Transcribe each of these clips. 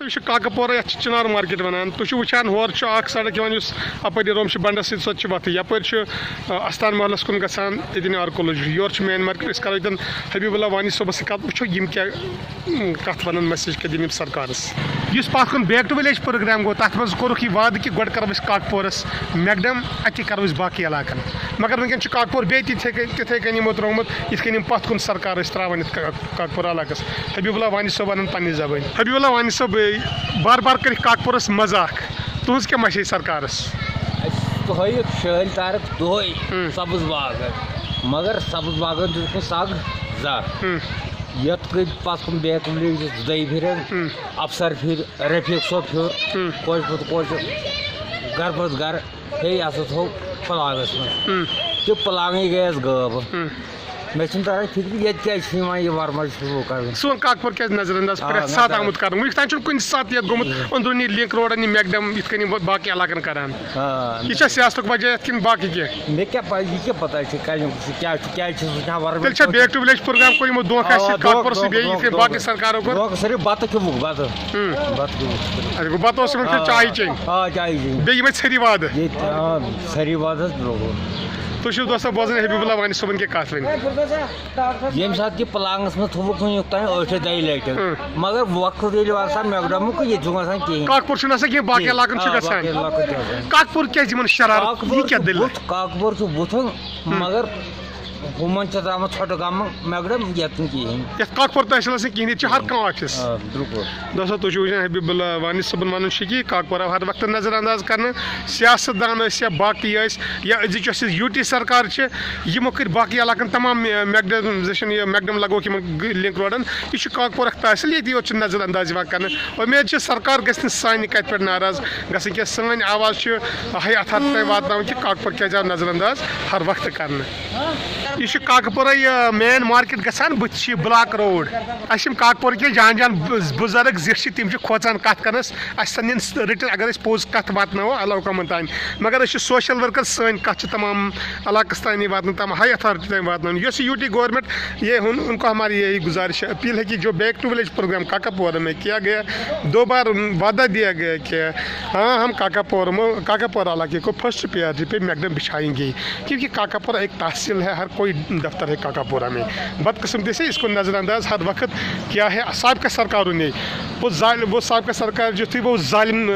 یہ کاکپورہ یتھ چنار مارکیٹ ونان تھی وچان ہور سڑک اپر روم بنڈس ست سو وت یپر استان محلس کن گھان یہ آرکولوجی یور مین مارکیٹ اس کرو یہ حبیب اللہ وانی صبس کت وچو یم کیا کت ون میسیج کیا دم سرکارس اس پات کن بیک ٹو ولیج پروگرام گو تر مز کورک یہ وعدہ کہ گۄڈٕ کرو کاکپورس میکڈم اتی کرو باقی علاقن مگر ونکن کاکپور بیٚیہِ تِتھے کٔنۍ یمو ترومت یِتھ کٔنۍ پت کن سرکار تراوان کاکپور علاقس حبیب اللہ وانی صٲب ونان پننہِ زبٲنۍ حبیب اللہ وانی صٲب بار بار کر کاکپورس مذاق تہذ کیا مسیج سرکارس تھٲیِکھ شٲلۍ تارک دۄہے سبز باغ مگر سبز باغن دیُت نہٕ سگ زانٛہہ یتھ گٔے پتہٕ کُن بیک وِلیجس دۄیہِ پھِرِ افسر پھِرِ رفیٖق صٲب پھِر کوچہِ پتہٕ کوچہِ گرٕ پتہٕ گرٕ ہے ہسا تھوٚو پلاگس منٛز تہِ پلاگٕے گٔیس غٲب مےٚ چھُنہٕ تران فکر ییٚتہِ کیازِ چھِ یِوان یہِ ورمر شروٗع کرُن سون کاکپور کیازِ نظر انداز پرٛٮ۪تھ ساتہٕ آمُت کرنہٕ وٕنیُک تام چھُنہٕ کُنہِ ساتہٕ یتھ گوٚمُت أنٛدروٗنی لِنک روڈن یہِ میکڈم یِتھ کٔنۍ باقٕے علاقن کران یہِ چھا سیاستُک وجہ یتھ کِنہٕ باقٕے کینٛہہ مےٚ کیٛاہ پَے یہِ کیٛاہ پتہ چھِ کیٛازِ چھِ وٕچھان ورمر تیٚلہِ چھا بیک ٹو ولیج پروگرام کوٚر یِمو دھوکہٕ اَسہِ کاکپورسٕے بیٚیہِ یِتھ کٔنۍ باقٕے سرکارو کوٚر صرف بتہٕ کھیوٚمُکھ بتہٕ گوٚو بتہٕ اوس یِمن چاے چیٚنۍ چاے چیٚنۍ بیٚیہِ یِمے ژھٔری وادٕ ییٚتہِ ژھٔری واد حظ درٛوٚگ تُہۍ چھِو دوستو بوزان حبیب اللہ وانی صٲبن کیٛاہ کتھ وۄنۍ ییٚمہِ ساتہٕ یہِ پلاگس منٛز تھوٚوُکھ وٕنیُک تام ٲٹھِ دۄیہِ لٹہِ مگر وقت ییٚلہِ واتان میکڈمُک ییٚتہِ چھُنہٕ گژھان کِہیٖنۍ کاکپور چھُنہٕ آسان کینٛہہ باقٕے علاقن چھُ گژھان کاکپور کیازِ یِمن شرارت یہِ کیٛاہ دٔلیٖل کاکپور چھُ بُتھن مگر ہُمن چھِ ترٛامُت ژھۄٹہٕ گامہٕ میکڈم یتھ نہٕ کِہیٖنۍ یتھ کاکپور تحصیلس نہٕ کِہیٖنۍ ییٚتہِ چھُ ہر کانٛہہ آفِس بالکل دوستو تُہۍ چھِو وٕچھان حبیب اللہ وانی صٲبن ونُن چھُ کہِ کاکپور آو ہر وقتہٕ نظر انداز کرنہٕ سیاست دان ٲسۍ یا باقٕے ٲسۍ یا أزِچ یۄس یہِ یوٗ ٹی سرکار چھِ یِمو کٔرۍ باقٕے علاقن تمام میکڈمایزیشن یہِ میکڈم لگووُکھ یِمن لِنک روڈن یہِ چھُ کاکپور اکھ تحصیل ییٚتہِ یوت چھُ نظر انداز یِوان کرنہٕ اُمید چھِ سرکار گژھِ نہٕ سانہِ کتھِ پٮ۪ٹھ ناراض گژھٕنۍ کینٛہہ سٲنۍ آواز چھِ ہاے اتھ تام واتناوٕنۍ کہِ کاکپور کیازِ آو نظر انداز ہر وقتہٕ کرنہٕ یہ کاکپورہ یہ مین مارکیٹ گژھان بُتھِ چھِ بلاک روڈ اَسہِ یِم کاکپور کینٛہہ جان جان بُزرگ زِٹھ چھِ تِم چھِ کھوژان کتھ کرنس اَسہِ سن نِن رٔٹِتھ اگر أسۍ پوٚز کتھ واتناوو علاوٕ کمن تانۍ مگر أسۍ چھِ سوشل ورکر سٲنۍ کتھ چھِ تمام علاقس تانی واتناوٕنۍ تمام ہائی اتھارٹی تام واتناوٕنۍ یۄس یوٗ ٹی گورنمنٹ یہ ان کو ہماری یہی گزارش ہے اپیل ہے کہ جو بیک ٹو ولیج پروگرام کاکاپورہ میں کیا گیا 2 بار وعدہ دیا گیا کہ ہاں ہم کاکاپور علاقے کو فرسٹ پریارٹی پہ میکڈم بچھائیں گے کیونکہ کاکاپورہ ایک تحصیل ہے ہر کوئی دفتر ہے کاکاپورہ میں بدقسمتی سے اس کو نظر انداز ہر وقت کیا ہے سابقہ سرکاروں نے وہ سابقہ سرکار جو تھی وہ ظالم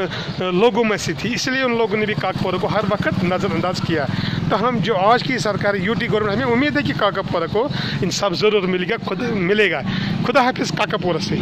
لوگوں میں سے تھی اس لیے ان لوگوں نے بھی کاکاپورہ کو ہر وقت نظر انداز کیا تاہم جو آج کی سرکار یو ٹی گورنمنٹ ہمیں امید ہے کہ کاکاپورہ کو انصاف ضرور ملے گا خدا حافظ کاکاپورہ سے.